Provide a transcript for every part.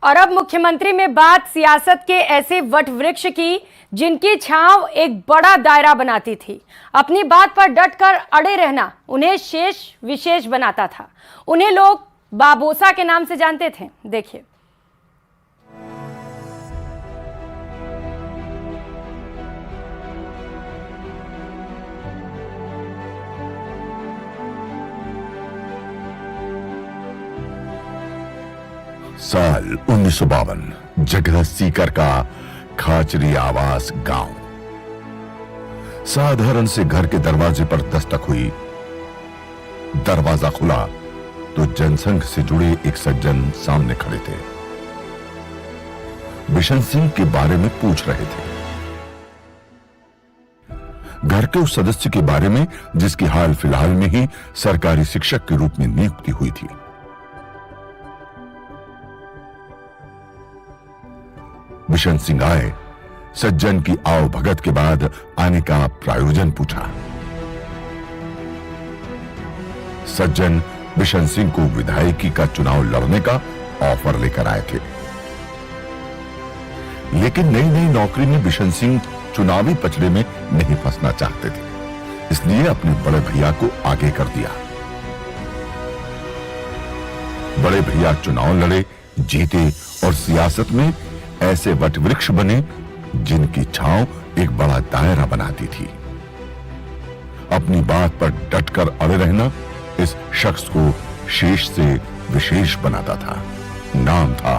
और अब मुख्यमंत्री में बात सियासत के ऐसे वट वृक्ष की जिनकी छांव एक बड़ा दायरा बनाती थी। अपनी बात पर डटकर अड़े रहना उन्हें शेष विशेष बनाता था। उन्हें लोग बाबोसा के नाम से जानते थे। देखिए। साल 1952, जगह सीकर का खाचरी आवास गांव। साधारण से घर के दरवाजे पर दस्तक हुई। दरवाजा खुला तो जनसंघ से जुड़े एक सज्जन सामने खड़े थे। बिशन सिंह के बारे में पूछ रहे थे, घर के उस सदस्य के बारे में जिसकी हाल फिलहाल में ही सरकारी शिक्षक के रूप में नियुक्ति हुई थी। बिशन सिंह आए। सज्जन की आओ भगत के बाद आने का प्रायोजन पूछा। सज्जन बिशन सिंह को विधायकी का चुनाव लड़ने का ऑफर लेकर आए थे, लेकिन नई नई नौकरी में बिशन सिंह चुनावी पचड़े में नहीं फंसना चाहते थे, इसलिए अपने बड़े भैया को आगे कर दिया। बड़े भैया चुनाव लड़े, जीते और सियासत में ऐसे वटवृक्ष बने जिनकी छांव एक बड़ा दायरा बनाती थी। अपनी बात पर डटकर अड़े रहना इस शख्स को शेष से विशेष बनाता था। नाम था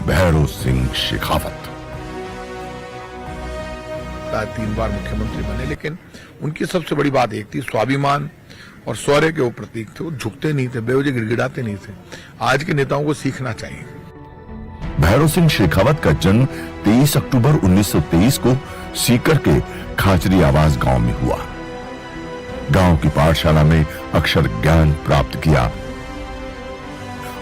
भैरो सिंह शेखावत। 3 बार मुख्यमंत्री बने, लेकिन उनकी सबसे बड़ी बात एक थी, स्वाभिमान और शौर्य के वो प्रतीक थे। वो झुकते नहीं थे, बेवजह गिड़गिड़ाते नहीं थे। आज के नेताओं को सीखना चाहिए। भैरो सिंह शेखावत का जन्म 23 अक्टूबर 1923 को सीकर के खाचरी आवास गांव में हुआ। गांव की पाठशाला में अक्षर ज्ञान प्राप्त किया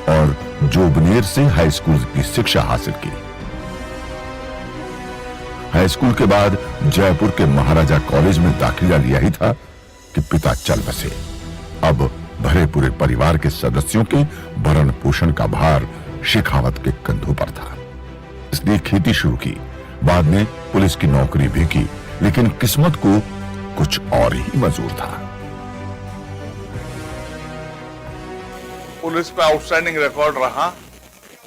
और जोबनेर से हाई स्कूल की शिक्षा हासिल की। हाई स्कूल के बाद जयपुर के महाराजा कॉलेज में दाखिला लिया ही था कि पिता चल बसे। अब भरे पूरे परिवार के सदस्यों के भरण पोषण का भार शेखावत के कंधों पर था, इसलिए खेती शुरू की। बाद में पुलिस की नौकरी भी की, लेकिन किस्मत को कुछ और ही मंजूर था। पुलिस पे आउटस्टैंडिंग रिकॉर्ड रहा,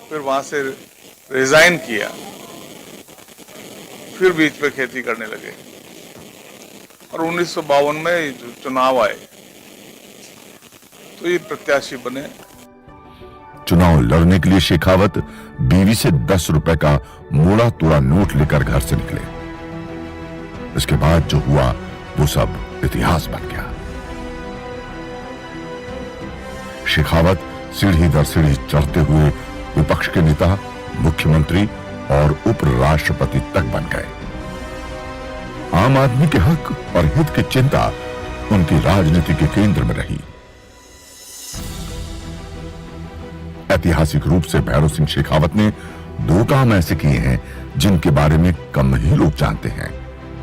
फिर वहां से रिजाइन किया, फिर बीच पे खेती करने लगे और 1952 में चुनाव आए तो ये प्रत्याशी बने। चुनाव लड़ने के लिए शेखावत बीवी से 10 रुपए का मोड़ा तोड़ा नोट लेकर घर से निकले। इसके बाद जो हुआ वो सब इतिहास बन गया। शेखावत सीढ़ी दर सीढ़ी चढ़ते हुए विपक्ष के नेता, मुख्यमंत्री और उपराष्ट्रपति तक बन गए। आम आदमी के हक और हित की चिंता उनकी राजनीति के केंद्र में रही। ऐतिहासिक रूप से भैरो सिंह शेखावत ने 2 काम ऐसे किए हैं जिनके बारे में कम ही लोग जानते हैं।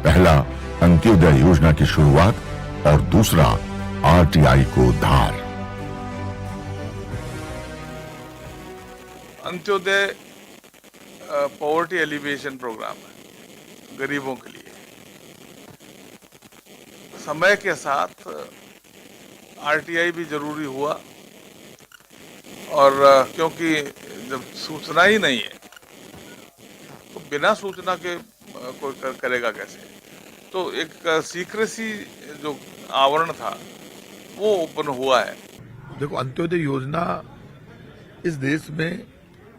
पहला, अंत्योदय योजना की शुरुआत और दूसरा, आरटीआई को धार। अंत्योदय पॉवर्टी एलिवेशन प्रोग्राम है गरीबों के लिए। समय के साथ आरटीआई भी जरूरी हुआ और क्योंकि जब सूचना ही नहीं है तो बिना सूचना के कोई करेगा कैसे, तो एक सीक्रेसी जो आवरण था वो ओपन हुआ है। देखो, अंत्योदय योजना इस देश में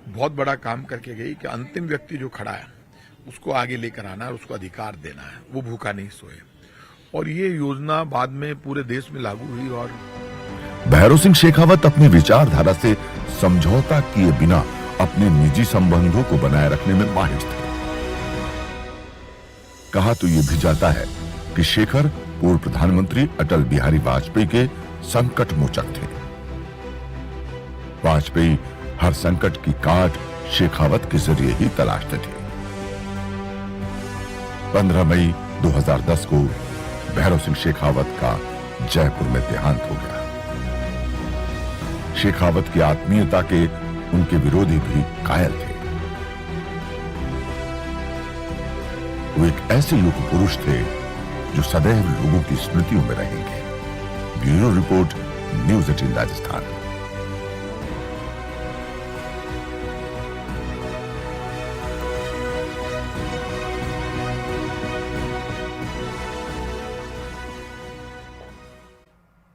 बहुत बड़ा काम करके गई कि अंतिम व्यक्ति जो खड़ा है उसको आगे लेकर आना है, उसको अधिकार देना है, वो भूखा नहीं सोए। और ये योजना बाद में पूरे देश में लागू हुई और भैरो सिंह शेखावत अपनी विचारधारा से समझौता किए बिना अपने निजी संबंधों को बनाए रखने में माहिर थे। कहा तो यह भी जाता है कि शेखर पूर्व प्रधानमंत्री अटल बिहारी वाजपेयी के संकट मोचक थे। वाजपेयी हर संकट की काट शेखावत के जरिए ही तलाशते थे। 15 मई 2010 को भैरो सिंह शेखावत का जयपुर में देहांत हो गया। शेखावत की आत्मीयता के उनके विरोधी भी कायल थे। वो एक ऐसे युग पुरुष थे जो सदैव लोगों की स्मृतियों में रहेंगे। Bureau report, news 18 Rajasthan.